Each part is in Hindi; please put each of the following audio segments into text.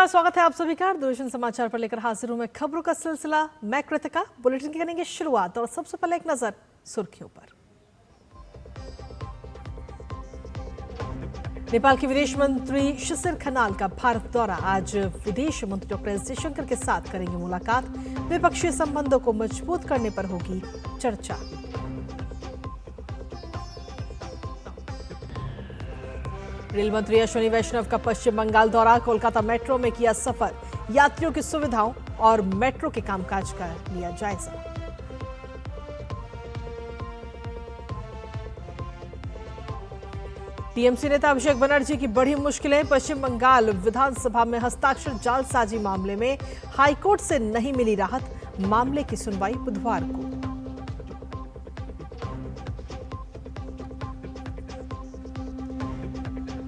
नमस्कार, स्वागत है आप सभी का दूरदर्शन समाचार पर लेकर हाजिर हूं मैं खबरों का सिलसिला। मैं कृतिका बुलेटिन की करेंगे शुरुआत और सबसे पहले एक नजर सुर्खियों पर। नेपाल के विदेश मंत्री शिशिर खनाल का भारत दौरा। आज विदेश मंत्री डॉक्टर एस जयशंकर के साथ करेंगे मुलाकात। द्विपक्षीय संबंधों को मजबूत करने पर होगी चर्चा। रेल मंत्री अश्विनी वैष्णव का पश्चिम बंगाल दौरा। कोलकाता मेट्रो में किया सफर। यात्रियों की सुविधाओं और मेट्रो के कामकाज का लिया जायजा। टीएमसी नेता अभिषेक बनर्जी की बड़ी मुश्किलें। पश्चिम बंगाल विधानसभा में हस्ताक्षर जालसाजी मामले में हाईकोर्ट से नहीं मिली राहत। मामले की सुनवाई बुधवार को।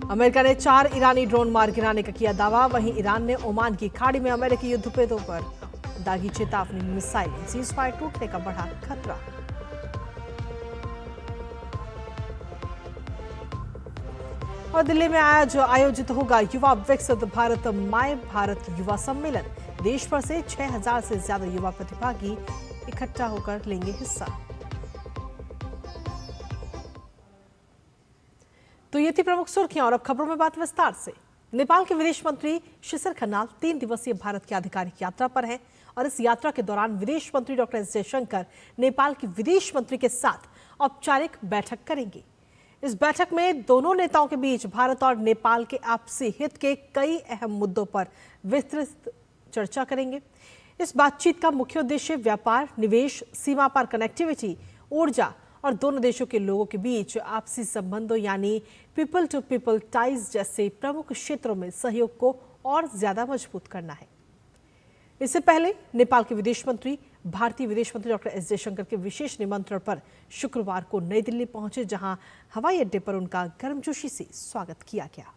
अमेरिका ने 4 ईरानी ड्रोन मार गिराने का किया दावा। वहीं ईरान ने ओमान की खाड़ी में अमेरिकी युद्धपोतों पर दागी चेतावनी। मिसाइल सीजफायर टूटने का बढ़ा खतरा। और दिल्ली में आज आयोजित होगा युवा विकसित भारत माय भारत युवा सम्मेलन। देश भर से 6000 से ज्यादा युवा प्रतिभागी इकट्ठा होकर लेंगे हिस्सा। तो ये थी प्रमुख सुर्खियां और अब खबरों में बात विस्तार से। नेपाल के विदेश मंत्री शिशिर खनाल 3 दिवसीय भारत की आधिकारिक यात्रा पर हैं और इस यात्रा के दौरान विदेश मंत्री डॉक्टर एस जयशंकर नेपाल के विदेश मंत्री के साथ औपचारिक बैठक करेंगे। इस बैठक में दोनों नेताओं के बीच भारत और नेपाल के आपसी हित के कई अहम मुद्दों पर विस्तृत चर्चा करेंगे। इस बातचीत का मुख्य उद्देश्य व्यापार, निवेश, सीमा पार कनेक्टिविटी, ऊर्जा और दोनों देशों के लोगों के बीच आपसी संबंधों यानी पीपल टू पीपल टाइज जैसे प्रमुख क्षेत्रों में सहयोग को और ज्यादा मजबूत करना है। इससे पहले नेपाल के विदेश मंत्री भारतीय विदेश मंत्री डॉक्टर एस जयशंकर के विशेष निमंत्रण पर शुक्रवार को नई दिल्ली पहुंचे, जहां हवाई अड्डे पर उनका गर्मजोशी से स्वागत किया गया।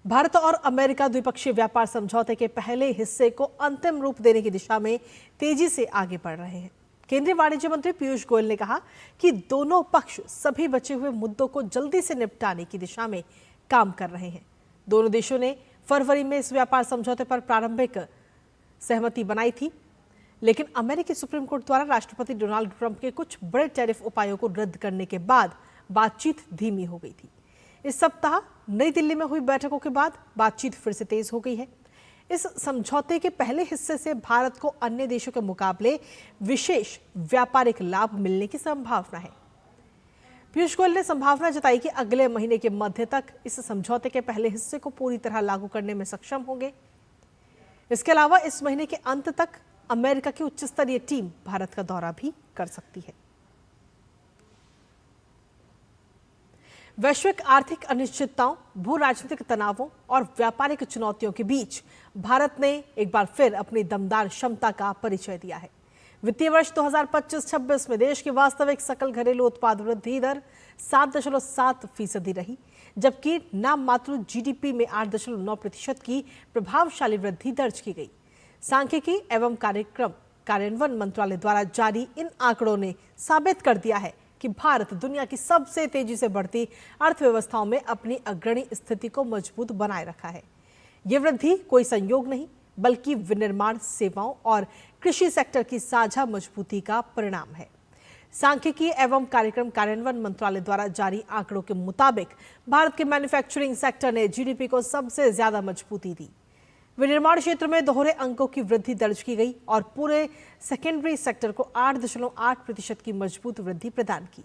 भारत और अमेरिका द्विपक्षीय व्यापार समझौते के पहले हिस्से को अंतिम रूप देने की दिशा में तेजी से आगे बढ़ रहे हैं। केंद्रीय वाणिज्य मंत्री पीयूष गोयल ने कहा कि दोनों पक्ष सभी बचे हुए मुद्दों को जल्दी से निपटाने की दिशा में काम कर रहे हैं। दोनों देशों ने फरवरी में इस व्यापार समझौते पर प्रारंभिक सहमति बनाई थी, लेकिन अमेरिकी सुप्रीम कोर्ट द्वारा राष्ट्रपति डोनाल्ड ट्रंप के कुछ बड़े टैरिफ उपायों को रद्द करने के बाद बातचीत धीमी हो गई थी। इस सप्ताह नई दिल्ली में हुई बैठकों के बाद बातचीत फिर से तेज हो गई है। इस समझौते के पहले हिस्से से भारत को अन्य देशों के मुकाबले विशेष व्यापारिक लाभ मिलने की संभावना है। पीयूष गोयल ने संभावना जताई कि अगले महीने के मध्य तक इस समझौते के पहले हिस्से को पूरी तरह लागू करने में सक्षम होंगे। इसके अलावा इस महीने के अंत तक अमेरिका की उच्च स्तरीय टीम भारत का दौरा भी कर सकती है। वैश्विक आर्थिक अनिश्चितताओं, भू राजनीतिक तनावों और व्यापारिक चुनौतियों के बीच भारत ने एक बार फिर अपनी दमदार क्षमता का परिचय दिया है। वित्तीय वर्ष 2025-26 में देश की वास्तविक सकल घरेलू उत्पाद वृद्धि दर 7.7% रही, जबकि नाम मात्र जीडीपी में 8.9% की प्रभावशाली वृद्धि दर्ज की गई। सांख्यिकी एवं कार्यक्रम कार्यान्वयन मंत्रालय द्वारा जारी इन आंकड़ों ने साबित कर दिया है कि भारत दुनिया की सबसे तेजी से बढ़ती अर्थव्यवस्थाओं में अपनी अग्रणी स्थिति को मजबूत बनाए रखा है। यह वृद्धि कोई संयोग नहीं, बल्कि विनिर्माण, सेवाओं और कृषि सेक्टर की साझा मजबूती का परिणाम है। सांख्यिकी एवं कार्यक्रम कार्यान्वयन मंत्रालय द्वारा जारी आंकड़ों के मुताबिक भारत के मैन्युफैक्चरिंग सेक्टर ने जीडीपी को सबसे ज्यादा मजबूती दी। विनिर्माण क्षेत्र में दोहरे अंकों की वृद्धि दर्ज की गई और पूरे सेकेंडरी सेक्टर को 8.8% की मजबूत वृद्धि प्रदान की।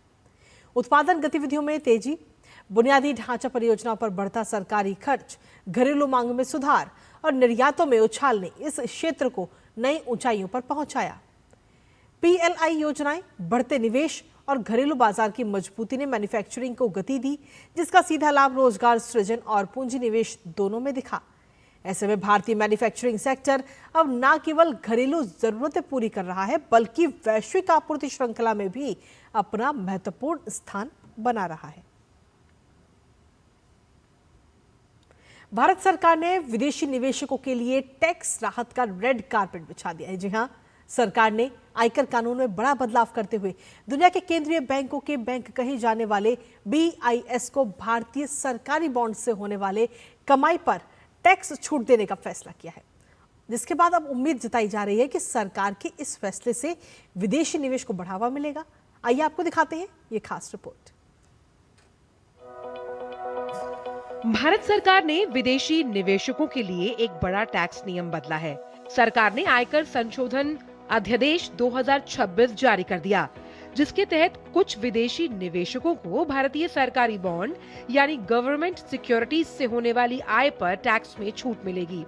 उत्पादन गतिविधियों में तेजी, बुनियादी ढांचा परियोजनाओं पर बढ़ता सरकारी खर्च, घरेलू मांग में सुधार और निर्यातों में उछाल ने इस क्षेत्र को नई ऊंचाइयों पर पहुंचाया। पीएलआई योजनाएं, बढ़ते निवेश और घरेलू बाजार की मजबूती ने मैन्युफैक्चरिंग को गति दी, जिसका सीधा लाभ रोजगार सृजन और पूंजी निवेश दोनों में दिखा। ऐसे में भारतीय मैन्युफैक्चरिंग सेक्टर अब न केवल घरेलू जरूरतें पूरी कर रहा है, बल्कि वैश्विक आपूर्ति श्रृंखला में भी अपना महत्वपूर्ण स्थान बना रहा है। भारत सरकार ने विदेशी निवेशकों के लिए टैक्स राहत का रेड कार्पेट बिछा दिया है। जी हां, सरकार ने आयकर कानून में बड़ा बदलाव करते हुए दुनिया के केंद्रीय बैंकों के बैंक कहे जाने वाले BIS को भारतीय सरकारी बॉन्ड से होने वाले कमाई पर टैक्स छूट देने का फैसला किया है, जिसके बाद अब उम्मीद जताई जा रही है कि सरकार के इस फैसले से विदेशी निवेश को बढ़ावा मिलेगा। आइए आपको दिखाते हैं ये खास रिपोर्ट। भारत सरकार ने विदेशी निवेशकों के लिए एक बड़ा टैक्स नियम बदला है। सरकार ने आयकर संशोधन अध्यादेश 2026 जारी कर दिया, जिसके तहत कुछ विदेशी निवेशकों को भारतीय सरकारी बॉन्ड यानी गवर्नमेंट सिक्योरिटीज से होने वाली आय पर टैक्स में छूट मिलेगी।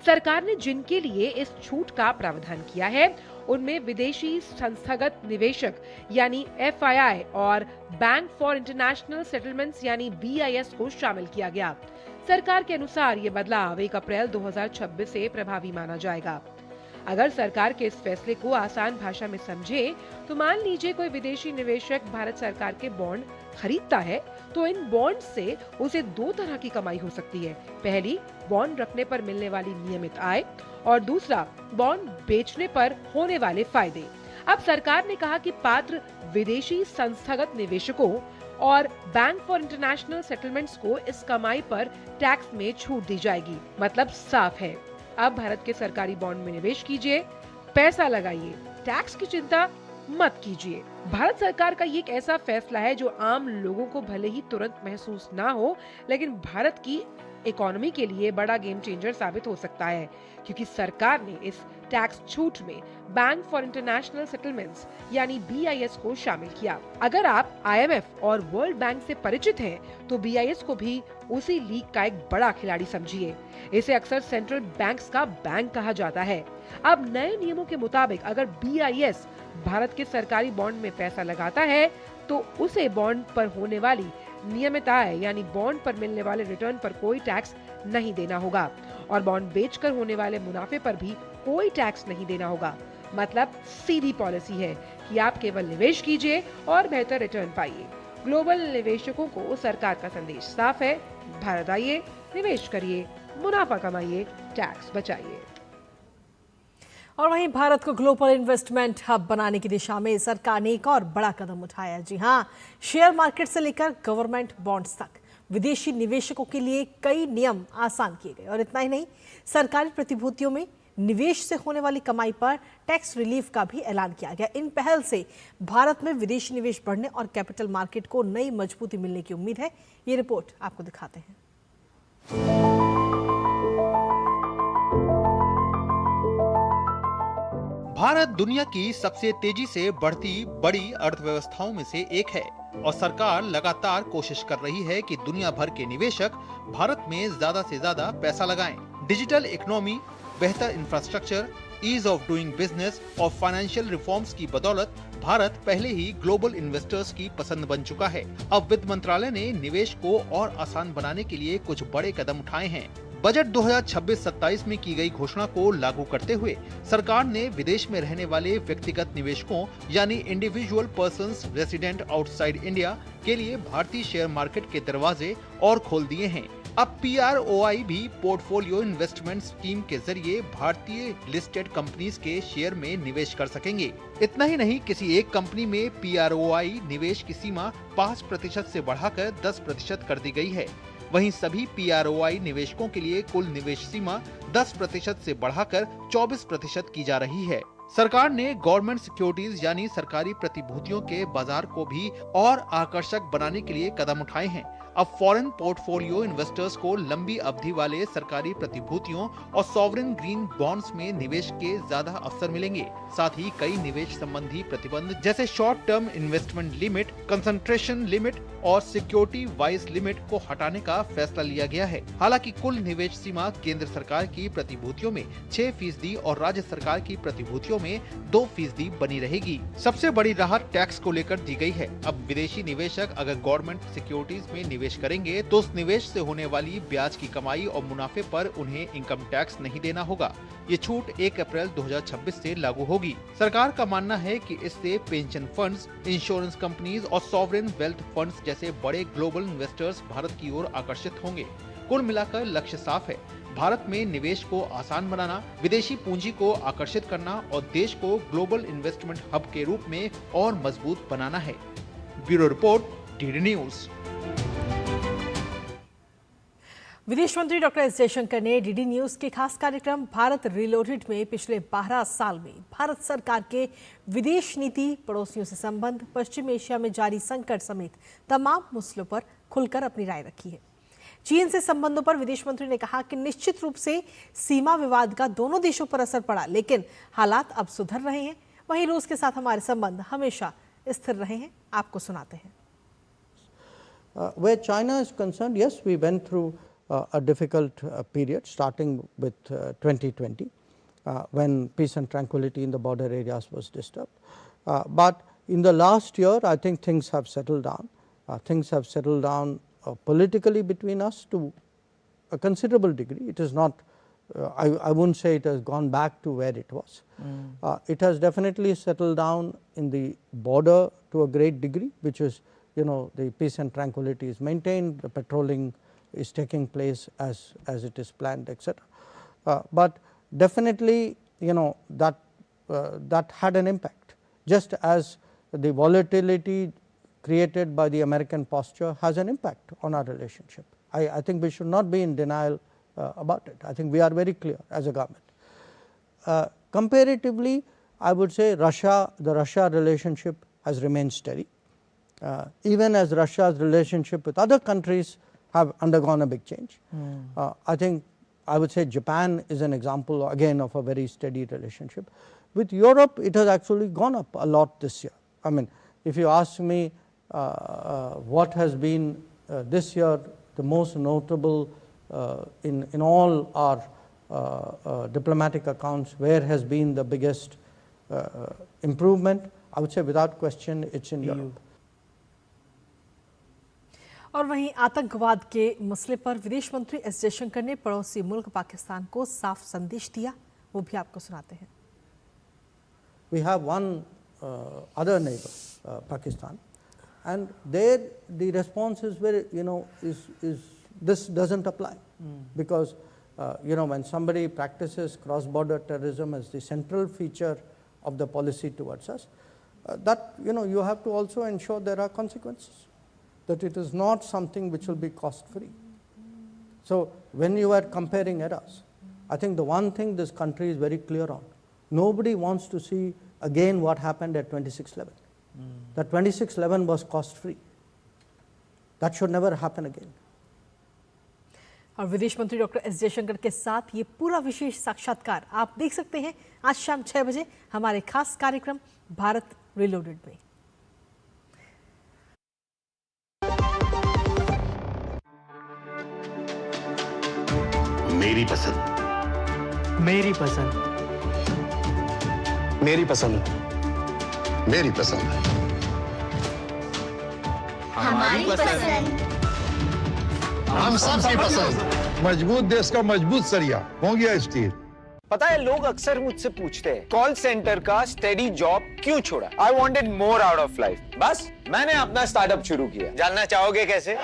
सरकार ने जिनके लिए इस छूट का प्रावधान किया है, उनमें विदेशी संस्थागत निवेशक यानी FII और बैंक फॉर इंटरनेशनल सेटलमेंट्स यानी BIS को शामिल किया गया। सरकार के अनुसार ये बदलाव 1 अप्रैल 2026 से प्रभावी माना जाएगा। अगर सरकार के इस फैसले को आसान भाषा में समझे तो मान लीजिए कोई विदेशी निवेशक भारत सरकार के बॉन्ड खरीदता है तो इन बॉन्ड से उसे 2 तरह की कमाई हो सकती है। पहली, बॉन्ड रखने पर मिलने वाली नियमित आय और दूसरा, बॉन्ड बेचने पर होने वाले फायदे। अब सरकार ने कहा कि पात्र विदेशी संस्थागत निवेशकों और बैंक फॉर इंटरनेशनल सेटलमेंट्स को इस कमाई पर टैक्स में छूट दी जाएगी। मतलब साफ है, अब भारत के सरकारी बॉन्ड में निवेश कीजिए, पैसा लगाइए, टैक्स की चिंता मत कीजिए। भारत सरकार का ये एक ऐसा फैसला है जो आम लोगों को भले ही तुरंत महसूस ना हो, लेकिन भारत की इकोनॉमी के लिए बड़ा गेम चेंजर साबित हो सकता है, क्योंकि सरकार ने इस टैक्स छूट में बैंक फॉर इंटरनेशनल सेटलमेंट्स यानी BIS को शामिल किया। अगर आप IMF और वर्ल्ड बैंक से परिचित हैं, तो BIS को भी उसी लीग का एक बड़ा खिलाड़ी समझिए। इसे अक्सर सेंट्रल बैंक्स का बैंक कहा जाता है। अब नए नियमों के मुताबिक अगर BIS भारत के सरकारी बॉन्ड में पैसा लगाता है, तो उसे बॉन्ड पर होने वाली नियमित आय यानी बॉन्ड पर मिलने वाले रिटर्न पर कोई टैक्स नहीं देना होगा और बॉन्ड बेचकर होने वाले मुनाफे पर भी कोई टैक्स नहीं देना होगा। मतलब सीधी पॉलिसी है कि आप केवल निवेश कीजिए और बेहतर रिटर्न पाइए। ग्लोबल निवेशकों को सरकार का संदेश साफ है, भारत आइए, निवेश करिए, मुनाफा कमाइए, टैक्स बचाइए। और वहीं भारत को ग्लोबल इन्वेस्टमेंट हब बनाने की दिशा में सरकार ने एक और बड़ा कदम उठाया। जी हाँ, शेयर मार्केट से लेकर गवर्नमेंट बॉन्ड्स तक विदेशी निवेशकों के लिए कई नियम आसान किए गए। और इतना ही नहीं, सरकारी प्रतिभूतियों में निवेश से होने वाली कमाई पर टैक्स रिलीफ का भी ऐलान किया गया। इन पहल से भारत में विदेशी निवेश बढ़ने और कैपिटल मार्केट को नई मजबूती मिलने की उम्मीद है। ये रिपोर्ट आपको दिखाते हैं। भारत दुनिया की सबसे तेजी से बढ़ती बड़ी अर्थव्यवस्थाओं में से एक है और सरकार लगातार कोशिश कर रही है कि दुनिया भर के निवेशक भारत में ज्यादा से ज्यादा पैसा लगाएं। डिजिटल इकोनॉमी, बेहतर infrastructure, ease of doing business और फाइनेंशियल रिफॉर्म्स की बदौलत भारत पहले ही ग्लोबल इन्वेस्टर्स की पसंद बन चुका है। अब वित्त मंत्रालय ने निवेश को और आसान बनाने के लिए कुछ बड़े कदम उठाए हैं। बजट 2026-27 में की गई घोषणा को लागू करते हुए सरकार ने विदेश में रहने वाले व्यक्तिगत निवेशकों यानी individual persons resident outside India के लिए भारतीय शेयर मार्केट के दरवाजे और खोल दिए हैं। अब PROI भी पोर्टफोलियो इन्वेस्टमेंट स्कीम के जरिए भारतीय लिस्टेड कंपनीज के शेयर में निवेश कर सकेंगे। इतना ही नहीं, किसी एक कंपनी में PROI निवेश की सीमा 5% से बढ़ाकर 10% कर दी गई है। वहीं सभी PROI निवेशकों के लिए कुल निवेश सीमा 10% से बढ़ाकर 24% की जा रही है। सरकार ने गवर्नमेंट सिक्योरिटीज यानी सरकारी प्रतिभूतियों के बाजार को भी और आकर्षक बनाने के लिए कदम उठाए हैं। अब फॉरेन पोर्टफोलियो इन्वेस्टर्स को लंबी अवधि वाले सरकारी प्रतिभूतियों और सॉवरेन ग्रीन बॉन्ड्स में निवेश के ज्यादा अवसर मिलेंगे। साथ ही कई निवेश संबंधी प्रतिबंध जैसे short term investment limit, concentration limit और सिक्योरिटी वाइज लिमिट को हटाने का फैसला लिया गया है। हालांकि कुल निवेश सीमा केंद्र सरकार की प्रतिभूतियों में 6% और राज्य सरकार की प्रतिभूतियों में 2% बनी रहेगी। सबसे बड़ी राहत टैक्स को लेकर दी गई है। अब विदेशी निवेशक अगर गवर्नमेंट सिक्योरिटीज में निवेश करेंगे तो उस निवेश से होने वाली ब्याज की कमाई और मुनाफे पर उन्हें इनकम टैक्स नहीं देना होगा। ये छूट 1 अप्रैल 2026 से लागू होगी। सरकार का मानना है कि इससे पेंशन फंड्स, इंश्योरेंस कंपनीज और सॉवरेन वेल्थ फंड्स जैसे बड़े ग्लोबल इन्वेस्टर्स भारत की ओर आकर्षित होंगे। कुल मिलाकर लक्ष्य साफ है, भारत में निवेश को आसान बनाना, विदेशी पूंजी को आकर्षित करना और देश को ग्लोबल इन्वेस्टमेंट हब के रूप में और मजबूत बनाना है। Bureau report, DD news. विदेश मंत्री डॉक्टर एस जयशंकर ने डीडी न्यूज के खास कार्यक्रम भारत रिलोडेड में पिछले 12 साल में भारत सरकार के विदेश नीति, पड़ोसियों से संबंध, पश्चिम एशिया में जारी संकट समेत तमाम मसलों पर खुलकर अपनी राय रखी है। चीन से संबंधों पर विदेश मंत्री ने कहा कि निश्चित रूप से सीमा विवाद का दोनों देशों पर असर पड़ा, लेकिन हालात अब सुधर रहे हैं। वहीं रूस के साथ हमारे संबंध हमेशा स्थिर रहे हैं। आपको सुनाते हैं। Where China is concerned, yes, we went through a difficult period starting with 2020 when peace and tranquility in the border areas was disturbed. But in the last year, I think things have settled down. Things have settled down politically between us to a considerable degree. It is not, I wouldn't say it has gone back to where it was. It has definitely settled down in the border to a great degree, which is, you know, the peace and tranquility is maintained, the patrolling is taking place as it is planned, etc. But definitely, you know, that had an impact, just as the volatility created by the American posture has an impact on our relationship. I think we should not be in denial about it. I think we are very clear as a government. Comparatively, I would say the Russia relationship has remained steady. Even as Russia's relationship with other countries have undergone a big change. I think I would say Japan is an example again of a very steady relationship. With Europe, it has actually gone up a lot this year. I mean, if you ask me what has been this year the most notable in all our diplomatic accounts, where has been the biggest improvement, I would say without question it's in Europe. और वहीं आतंकवाद के मसले पर विदेश मंत्री एस जयशंकर ने पड़ोसी मुल्क पाकिस्तान को साफ संदेश दिया। वो भी आपको सुनाते हैं। We have one other neighbor, Pakistan, and there the response is very, you know, is this doesn't apply because you know, when somebody practices cross-border terrorism as the central feature of the policy towards us, that, you know, you have to also ensure there are consequences, that it is not something which will be cost-free. So when you are comparing eras, I think the one thing this country is very clear on, nobody wants to see again what happened at 26/11. That 26/11 was cost-free. That should never happen again. और विदेश मंत्री डॉक्टर एस जयशंकर के साथ ये पूरा विशेष साक्षात्कार आप देख सकते हैं आज शाम 6 बजे हमारे खास कार्यक्रम भारत रिलोडेड में। मेरी पसंद, मेरी पसंद, मेरी पसंद, मेरी पसंद, हमारी पसंद, हम सबकी पसंद। मजबूत देश का मजबूत सरिया हो गया स्टील। पता है लोग अक्सर मुझसे पूछते हैं कॉल सेंटर का स्टेडी जॉब क्यों छोड़ा? I wanted more out of life. बस मैंने अपना स्टार्टअप शुरू किया। जानना चाहोगे कैसे?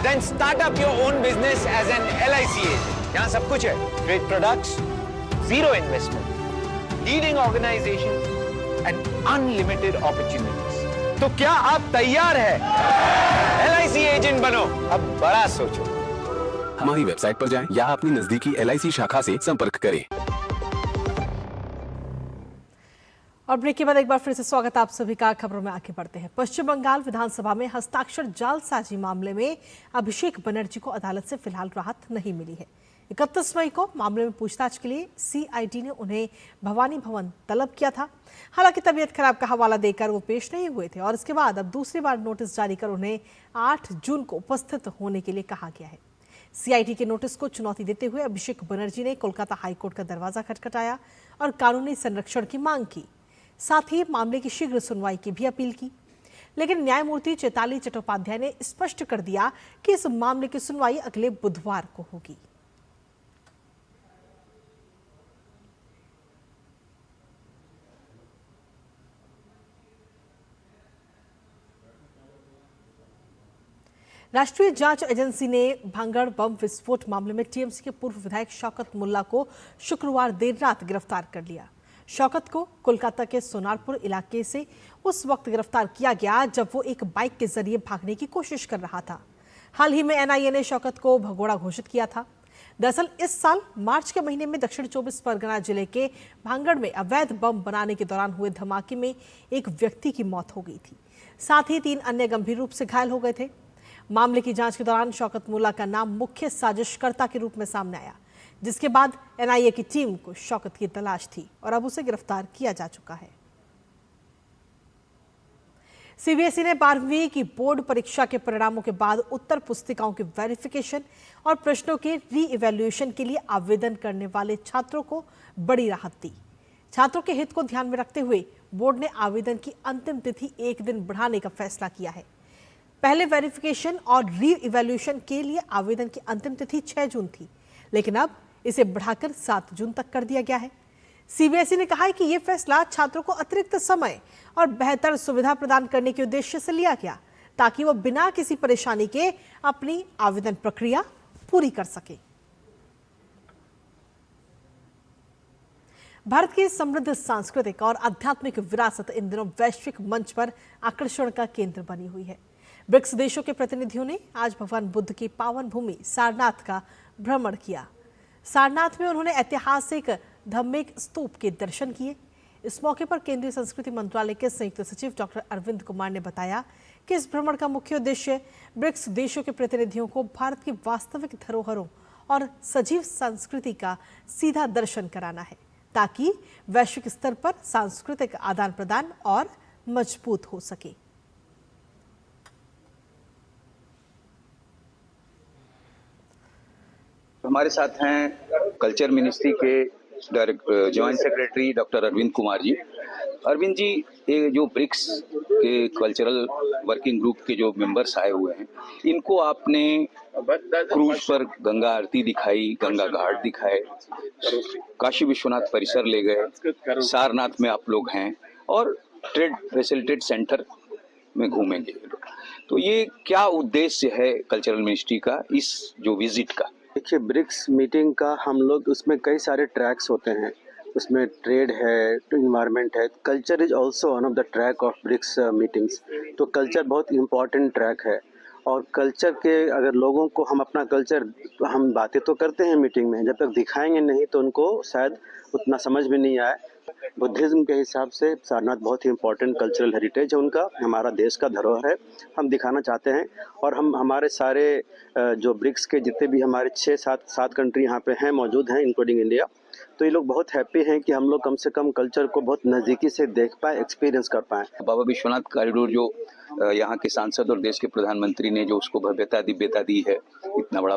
Then start up your own business as an LIC agent. यहाँ सब कुछ है। Great products, zero investment, leading organization and unlimited opportunities. तो क्या आप तैयार हैं? LIC एजेंट बनो। अब बड़ा सोचो। हमारी वेबसाइट पर जाएं या अपनी नजदीकी LIC शाखा से संपर्क करें। और ब्रेक के बाद एक बार फिर से स्वागत आप सभी का। खबरों में आगे बढ़ते हैं। पश्चिम बंगाल विधानसभा में हस्ताक्षर जालसाजी मामले में अभिषेक बनर्जी को अदालत से फिलहाल राहत नहीं मिली है। 31 मई को मामले में पूछताछ के लिए CID ने उन्हें भवानी भवन तलब किया था। हालांकि तबीयत खराब का हवाला देकर वो पेश नहीं हुए थे और इसके बाद अब दूसरी बार नोटिस जारी कर उन्हें 8 जून को उपस्थित होने के लिए कहा गया है। CID के नोटिस को चुनौती देते हुए अभिषेक बनर्जी ने कोलकाता हाईकोर्ट का दरवाजा खटखटाया और कानूनी संरक्षण की मांग की। साथ ही मामले की शीघ्र सुनवाई की भी अपील की, लेकिन न्यायमूर्ति चैताली चट्टोपाध्याय ने स्पष्ट कर दिया कि इस मामले की सुनवाई अगले बुधवार को होगी। राष्ट्रीय जांच एजेंसी ने भांगड़ बम विस्फोट मामले में टीएमसी के पूर्व विधायक शौकत मुल्ला को शुक्रवार देर रात गिरफ्तार कर लिया। शौकत को कोलकाता के सोनारपुर इलाके से उस वक्त गिरफ्तार किया गया जब वो एक बाइक के जरिए भागने की कोशिश कर रहा था। हाल ही में एनआईए ने शौकत को भगोड़ा घोषित किया था। दरअसल इस साल मार्च के महीने में दक्षिण 24 परगना जिले के भांगड़ में अवैध बम बनाने के दौरान हुए धमाके में एक व्यक्ति की मौत हो गई थी, साथ ही 3 अन्य गंभीर रूप से घायल हो गए थे। मामले की जांच के दौरान शौकत मुल्ला का नाम मुख्य साजिशकर्ता के रूप में सामने आया, जिसके बाद एनआईए की टीम को शौकत की तलाश थी और अब उसे गिरफ्तार किया जा चुका है। सीबीएसई ने 12वीं की बोर्ड परीक्षा के परिणामों के बाद उत्तर पुस्तिकाओं की वेरिफिकेशन और प्रश्नों के री इवैल्यूएशन के लिए आवेदन करने वाले छात्रों को बड़ी राहत दी। छात्रों के हित को ध्यान में रखते हुए बोर्ड ने आवेदन की अंतिम तिथि 1 दिन बढ़ाने का फैसला किया है। पहले वेरिफिकेशन और री इवैल्यूएशन के लिए आवेदन की अंतिम तिथि 6 जून थी, लेकिन अब इसे बढ़ाकर 7 जून तक कर दिया गया है। सीबीएसई ने कहा है कि यह फैसला छात्रों को अतिरिक्त समय और बेहतर सुविधा प्रदान करने के उद्देश्य से लिया गया, ताकि वो बिना किसी परेशानी के अपनी आवेदन प्रक्रिया पूरी कर सके। भारत की समृद्ध सांस्कृतिक और आध्यात्मिक विरासत इन दिनों वैश्विक मंच पर आकर्षण का केंद्र बनी हुई है। ब्रिक्स देशों के प्रतिनिधियों ने आज भगवान बुद्ध की पावन भूमि सारनाथ का भ्रमण किया। सारनाथ में उन्होंने ऐतिहासिक धम्मिक स्तूप के दर्शन किए। इस मौके पर केंद्रीय संस्कृति मंत्रालय के संयुक्त सचिव डॉक्टर अरविंद कुमार ने बताया कि इस भ्रमण का मुख्य उद्देश्य ब्रिक्स देशों के प्रतिनिधियों को भारत की वास्तविक धरोहरों और सजीव संस्कृति का सीधा दर्शन कराना है, ताकि वैश्विक स्तर पर सांस्कृतिक आदान प्रदान और मजबूत हो सके। हमारे साथ हैं कल्चर मिनिस्ट्री के joint secretary doctor Arvind Kumar ji. Arvind ji, ये जो ब्रिक्स के कल्चरल वर्किंग ग्रुप के जो मेंबर्स आए हुए हैं, इनको आपने क्रूज पर गंगा आरती दिखाई, गंगा घाट दिखाए, काशी विश्वनाथ परिसर ले गए, सारनाथ में आप लोग हैं और ट्रेड फैसिलिटेट सेंटर में घूमेंगे। तो ये क्या उद्देश्य है कल्चरल मिनिस्ट्री का इस जो विजिट का? देखिए, ब्रिक्स मीटिंग का हम लोग उसमें कई सारे ट्रैक्स होते हैं। उसमें ट्रेड है, इन्वायरमेंट है, culture is also one of the track of BRICS meetings. तो कल्चर बहुत इम्पॉर्टेंट ट्रैक है और कल्चर के अगर लोगों को हम अपना कल्चर, हम बातें तो करते हैं मीटिंग में, जब तक दिखाएंगे नहीं तो उनको शायद उतना समझ में नहीं आए। बुद्धिज्म के हिसाब से सारनाथ बहुत ही इम्पोर्टेंट कल्चरल हेरिटेज है उनका, हमारा देश का धरोहर है, हम दिखाना चाहते हैं। और हम हमारे सारे जो ब्रिक्स के जितने भी हमारे 6-7 कंट्री यहाँ पे हैं, मौजूद हैं, इंक्लूडिंग इंडिया, तो ये लोग बहुत हैप्पी हैं कि हम लोग कम से कम कल्चर को बहुत नज़दीकी से देख पाए, एक्सपीरियंस कर पाएँ। बाबा विश्वनाथ कॉरिडोर जो यहाँ के सांसद और देश के प्रधानमंत्री ने जो उसको भव्यता दिव्यता दी है, इतना बड़ा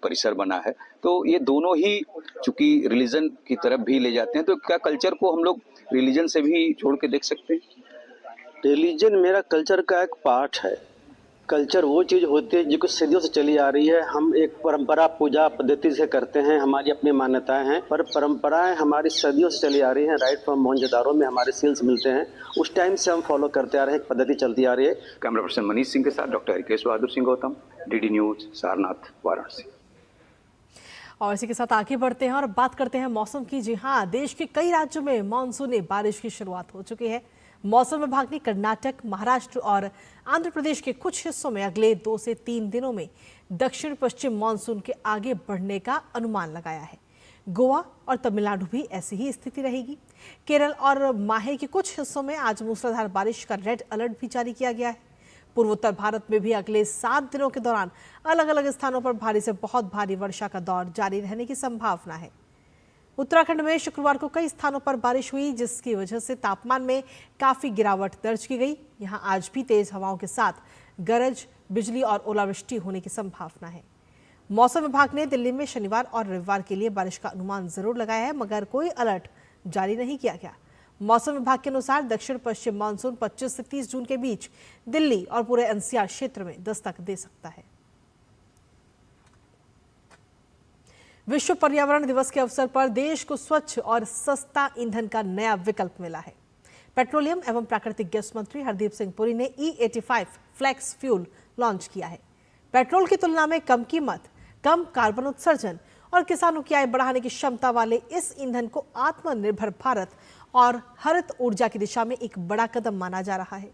परिसर बना है, तो ये दोनों ही चूंकि रिलीजन की तरफ भी ले जाते हैं, तो क्या कल्चर को हम लोग रिलीजन से भी जोड़ के देख सकते हैं? रिलीजन मेरा कल्चर का एक पार्ट है। कल्चर वो चीज़ होती है जो कुछ सदियों से चली आ रही है। हम एक परंपरा पूजा पद्धति से करते हैं, हमारी अपनी मान्यताएं हैं, पर परंपराएं हमारी सदियों से चली आ रही हैं। राइट फ्रॉम मोहनजोदारो में हमारे सील्स मिलते हैं, उस टाइम से हम फॉलो करते आ रहे हैं, एक पद्धति चलती आ रही है। कैमरा पर्सन मनीष सिंह के साथ doctor Harikesh Bahadur Singh Gautam, DD news, Sarnath, Varanasi. और इसी के साथ आगे बढ़ते हैं और बात करते हैं मौसम की। जी हाँ, देश के कई राज्यों में मानसूनी बारिश की शुरुआत हो चुकी है। मौसम विभाग ने कर्नाटक, महाराष्ट्र और आंध्र प्रदेश के कुछ हिस्सों में अगले 2 से 3 दिनों में दक्षिण पश्चिम मानसून के आगे बढ़ने का अनुमान लगाया है। गोवा और तमिलनाडु भी ऐसी ही स्थिति रहेगी। केरल और माहे के कुछ हिस्सों में आज मूसलाधार बारिश का रेड अलर्ट भी जारी किया गया है। पूर्वोत्तर भारत में भी अगले 7 दिनों के दौरान अलग अलग स्थानों पर भारी से बहुत भारी वर्षा का दौर जारी रहने की संभावना है। उत्तराखंड में शुक्रवार को कई स्थानों पर बारिश हुई, जिसकी वजह से तापमान में काफी गिरावट दर्ज की गई। यहां आज भी तेज हवाओं के साथ गरज, बिजली और ओलावृष्टि होने की संभावना है। मौसम विभाग ने दिल्ली में शनिवार और रविवार के लिए बारिश का अनुमान जरूर लगाया है, मगर कोई अलर्ट जारी नहीं किया गया। मौसम विभाग के अनुसार दक्षिण पश्चिम मानसून 25 से 30 जून के बीच दिल्ली और पूरे एनसीआर क्षेत्र में दस्तक दे सकता है। विश्व पर्यावरण दिवस के अवसर पर देश को स्वच्छ और सस्ता ईंधन का नया विकल्प मिला है। पेट्रोलियम एवं प्राकृतिक गैस मंत्री हरदीप सिंह पुरी ने E85 फ्लेक्स फ्यूल लॉन्च किया है। पेट्रोल की तुलना में कम कीमत, कम कार्बन उत्सर्जन और किसानों की आय बढ़ाने की क्षमता वाले इस ईंधन को आत्मनिर्भर भारत और हरित ऊर्जा की दिशा में एक बड़ा कदम माना जा रहा है।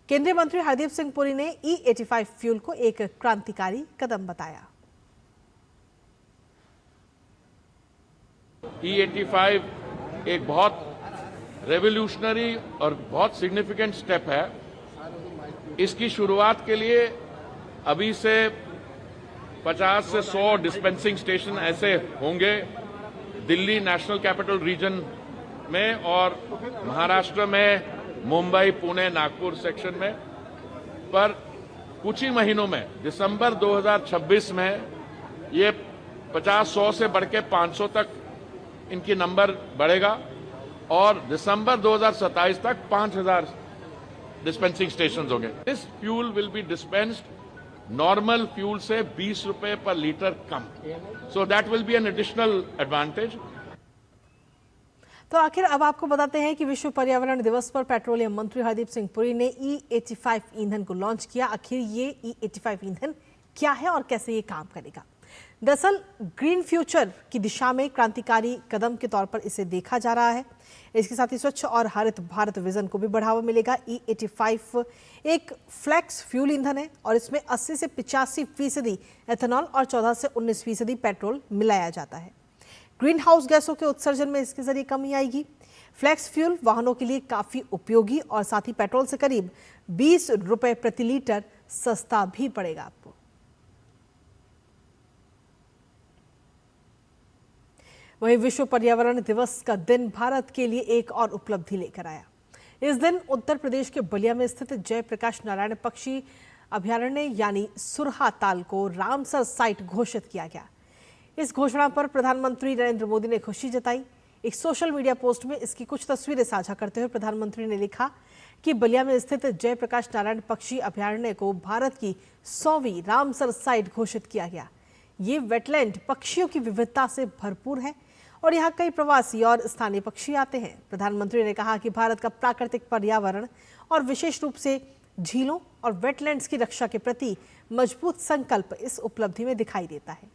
केंद्रीय मंत्री हरदीप सिंह पुरी ने E85 फ्यूल को एक क्रांतिकारी कदम बताया। E85 एक बहुत रेवोल्यूशनरी और बहुत सिग्निफिकेंट स्टेप है। इसकी शुरुआत के लिए अभी से 50 से 100 डिस्पेंसिंग स्टेशन ऐसे होंगे दिल्ली नेशनल कैपिटल रीजन में और महाराष्ट्र में मुंबई, पुणे, नागपुर सेक्शन में। पर कुछ ही महीनों में दिसंबर 2026 में ये 50-100 से बढ़ के 500 तक इनकी नंबर बढ़ेगा और दिसंबर 2027 तक 5000 डिस्पेंसिंग स्टेशन होंगे। This fuel will be dispensed normal fuel से 20 रुपए पर litre come. So that will be an additional advantage. तो आखिर अब आपको बताते हैं कि विश्व पर्यावरण दिवस पर पेट्रोलियम मंत्री हरदीप सिंह पुरी ने E85 ईंधन को लॉन्च किया। आखिर ये E85 ईंधन क्या है और कैसे ये काम करेगा? दरअसल ग्रीन फ्यूचर की दिशा में क्रांतिकारी कदम के तौर पर इसे देखा जा रहा है। इसके साथ ही स्वच्छ और हरित भारत विजन को भी बढ़ावा मिलेगा। E85 एक फ्लेक्स फ्यूल ईंधन है और इसमें 80 से 85% एथेनॉल और 14 से 19% पेट्रोल मिलाया जाता है। ग्रीन हाउस गैसों के उत्सर्जन में इसके जरिए कमी आएगी। फ्लेक्स फ्यूल वाहनों के लिए काफी उपयोगी और साथ ही पेट्रोल से करीब 20 रुपए प्रति लीटर सस्ता भी पड़ेगा आपको। वहीं विश्व पर्यावरण दिवस का दिन भारत के लिए एक और उपलब्धि लेकर आया। इस दिन उत्तर प्रदेश के बलिया में स्थित जयप्रकाश नारायण पक्षी अभयारण्य यानी सुरहा ताल को रामसर साइट घोषित किया गया। इस घोषणा पर प्रधानमंत्री नरेंद्र मोदी ने खुशी जताई। एक सोशल मीडिया पोस्ट में इसकी कुछ तस्वीरें साझा करते हुए प्रधानमंत्री ने लिखा कि बलिया में स्थित जयप्रकाश नारायण पक्षी अभयारण्य को भारत की 100वीं रामसर साइट घोषित किया गया। ये वेटलैंड पक्षियों की विविधता से भरपूर है और यहाँ कई प्रवासी और स्थानीय पक्षी आते हैं। प्रधानमंत्री ने कहा कि भारत का प्राकृतिक पर्यावरण और विशेष रूप से झीलों और वेटलैंड्स की रक्षा के प्रति मजबूत संकल्प इस उपलब्धि में दिखाई देता है।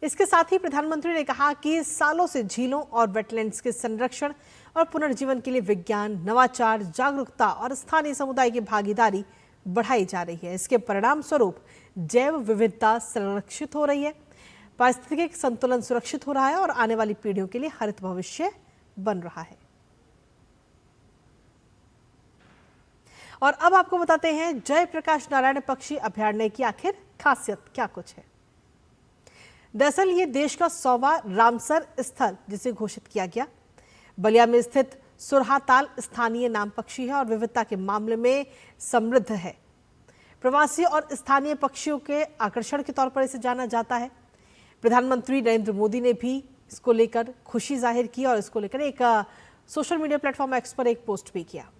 इसके साथ ही प्रधानमंत्री ने कहा कि सालों से झीलों और वेटलैंड्स के संरक्षण और पुनर्जीवन के लिए विज्ञान, नवाचार, जागरूकता और स्थानीय समुदाय की भागीदारी बढ़ाई जा रही है। इसके परिणाम स्वरूप जैव विविधता संरक्षित हो रही है, पारिस्थितिक संतुलन सुरक्षित हो रहा है और आने वाली पीढ़ियों के लिए हरित भविष्य बन रहा है। और अब आपको बताते हैं जयप्रकाश नारायण पक्षी अभयारण्य की आखिर खासियत क्या कुछ है। दरअसल ये देश का 100वां रामसर स्थल जिसे घोषित किया गया। बलिया में स्थित सुरहा ताल स्थानीय नाम पक्षी है और विविधता के मामले में समृद्ध है। प्रवासी और स्थानीय पक्षियों के आकर्षण के तौर पर इसे जाना जाता है। प्रधानमंत्री नरेंद्र मोदी ने भी इसको लेकर खुशी जाहिर की और इसको लेकर एक सोशल मीडिया प्लेटफॉर्म एक्स पर एक पोस्ट भी किया।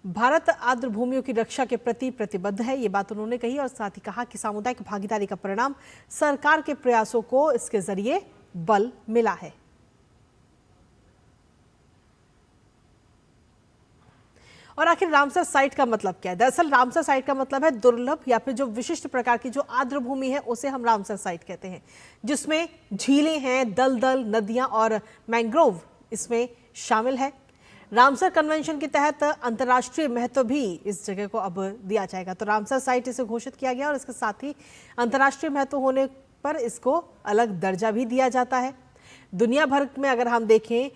भारत आर्द्र भूमियों की रक्षा के प्रति प्रतिबद्ध है, ये बात उन्होंने कही और साथ ही कहा कि सामुदायिक भागीदारी का परिणाम सरकार के प्रयासों को इसके जरिए बल मिला है। और आखिर रामसर साइट का मतलब क्या है? दरअसल रामसर साइट का मतलब है दुर्लभ या फिर जो विशिष्ट प्रकार की जो आर्द्र भूमि है उसे हम रामसर साइट कहते हैं, जिसमें झीलें हैं, दलदल, नदियां और मैंग्रोव इसमें शामिल है। रामसर कन्वेंशन के तहत अंतर्राष्ट्रीय महत्व भी इस जगह को अब दिया जाएगा। तो रामसर साइट इसे घोषित किया गया और इसके साथ ही अंतर्राष्ट्रीय महत्व होने पर इसको अलग दर्जा भी दिया जाता है। दुनिया भर में अगर हम देखें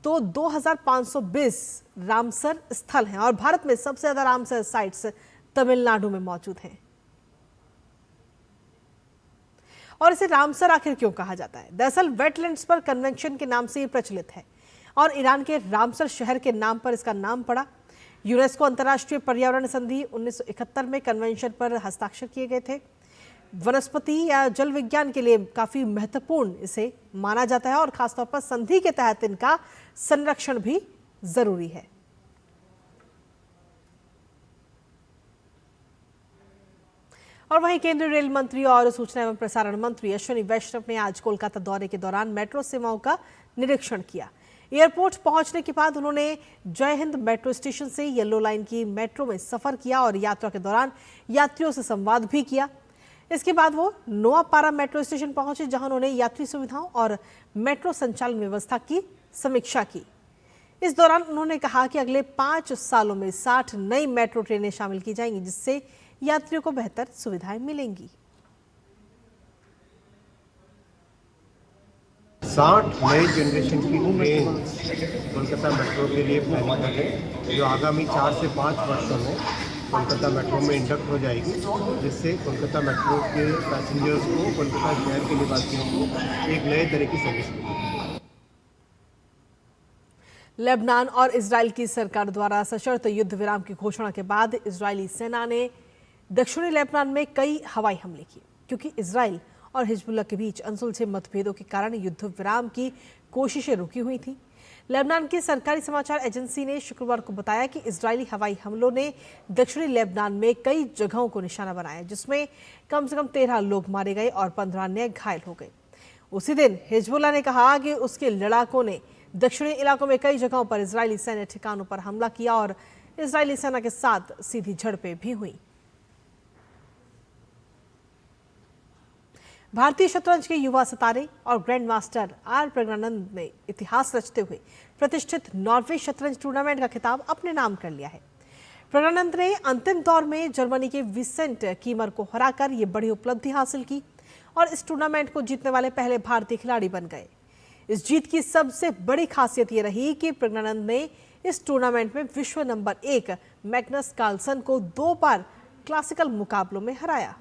तो 2520 रामसर स्थल हैं और भारत में सबसे ज्यादा रामसर साइट्स तमिलनाडु में मौजूद हैं। और इसे रामसर आखिर क्यों कहा जाता है? दरअसल वेटलैंड्स पर कन्वेंशन के नाम से ये प्रचलित है और ईरान के रामसर शहर के नाम पर इसका नाम पड़ा। यूनेस्को अंतर्राष्ट्रीय पर्यावरण संधि 1971 में कन्वेंशन पर हस्ताक्षर किए गए थे। वनस्पति या जल विज्ञान के लिए काफी महत्वपूर्ण इसे माना जाता है और खासतौर पर संधि के तहत इनका संरक्षण भी जरूरी है। और वहीं केंद्रीय रेल मंत्री और सूचना एवं प्रसारण मंत्री अश्विनी वैष्णव ने आज कोलकाता दौरे के दौरान मेट्रो सेवाओं का निरीक्षण किया। एयरपोर्ट पहुंचने के बाद उन्होंने जय हिंद मेट्रो स्टेशन से येलो लाइन की मेट्रो में सफर किया और यात्रा के दौरान यात्रियों से संवाद भी किया। इसके बाद वो नोआपारा मेट्रो स्टेशन पहुंचे, जहां उन्होंने यात्री सुविधाओं और मेट्रो संचालन व्यवस्था की समीक्षा की। इस दौरान उन्होंने कहा कि अगले 5 सालों में 60 नई मेट्रो ट्रेनें शामिल की जाएंगी, जिससे यात्रियों को बेहतर सुविधाएं मिलेंगी। 60 नए जनरेशन की ट्रेन कोलकाता मेट्रो के लिए प्लानिंग है, जो आगामी 4 से 5 वर्षों में कोलकाता मेट्रो में इंडक्ट हो जाएगी, जिससे कोलकाता मेट्रो के पैसेंजर्स को, कोलकाता शहर के निवासियों को एक नए तरह की सर्विस मिलेगी। लेबनान और इजराइल की सरकार द्वारा सशर्त युद्ध विराम की घोषणा के बाद इजरायली सेना ने दक्षिणी लेबनान में कई हवाई हमले किए, क्योंकि इजराइल और हिजबुल्लाह के बीच अनसुलझे मतभेदों के कारण युद्ध विराम की कोशिशें रुकी हुई थी। लेबनान की सरकारी समाचार एजेंसी ने शुक्रवार को बताया कि इजरायली हवाई हमलों ने दक्षिणी लेबनान में कई जगहों को निशाना बनाया, जिसमें कम से कम 13 लोग मारे गए और 15 अन्य घायल हो गए। उसी दिन हिजबुल्लाह ने कहा कि उसके लड़ाकों ने दक्षिणी इलाकों में कई जगहों पर इजरायली सैन्य ठिकानों पर हमला किया और इजरायली सेना के साथ सीधी झड़पें भी हुई। भारतीय शतरंज के युवा सितारे और ग्रैंड मास्टर आर प्रज्ञानंद ने इतिहास रचते हुए प्रतिष्ठित नॉर्वे शतरंज टूर्नामेंट का खिताब अपने नाम कर लिया है। प्रज्ञानंद ने अंतिम दौर में जर्मनी के विसेंट कीमर को हराकर ये बड़ी उपलब्धि हासिल की और इस टूर्नामेंट को जीतने वाले पहले भारतीय खिलाड़ी बन गए। इस जीत की सबसे बड़ी खासियत ये रही कि प्रज्ञानंद ने इस टूर्नामेंट में विश्व नंबर 1 मैग्नस कार्लसन को 2 बार क्लासिकल मुकाबलों में हराया।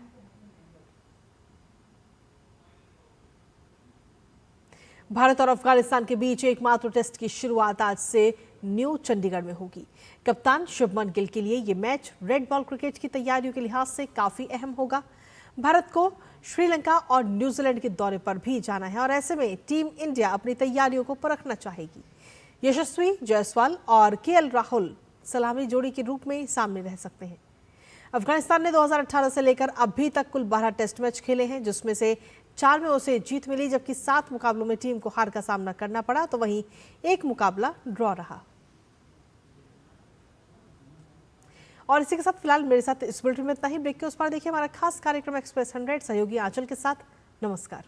भारत और अफगानिस्तान के बीच एकमात्र टेस्ट की शुरुआत आज से न्यू चंडीगढ़ में होगी। कप्तान शुभमन गिल के लिए ये मैच रेड बॉल क्रिकेट की तैयारियों के लिहाज से काफी अहम होगा। भारत को श्रीलंका और न्यूजीलैंड के दौरे पर भी जाना है और ऐसे में टीम इंडिया अपनी तैयारियों को परखना चाहेगी। यशस्वी जायसवाल और केएल राहुल सलामी जोड़ी के रूप में सामने रह सकते हैं। अफगानिस्तान ने 2018 से लेकर अभी तक कुल 12 टेस्ट मैच खेले हैं, जिसमें से 4 में उसे जीत मिली, जबकि 7 मुकाबलों में टीम को हार का सामना करना पड़ा, तो वहीं 1 मुकाबला ड्रॉ रहा। और इसी के साथ फिलहाल मेरे साथ इस बुलेटिन में इतना ही। ब्रेक के उस पार देखिए हमारा खास कार्यक्रम एक्सप्रेस 100 सहयोगी आंचल के साथ। नमस्कार।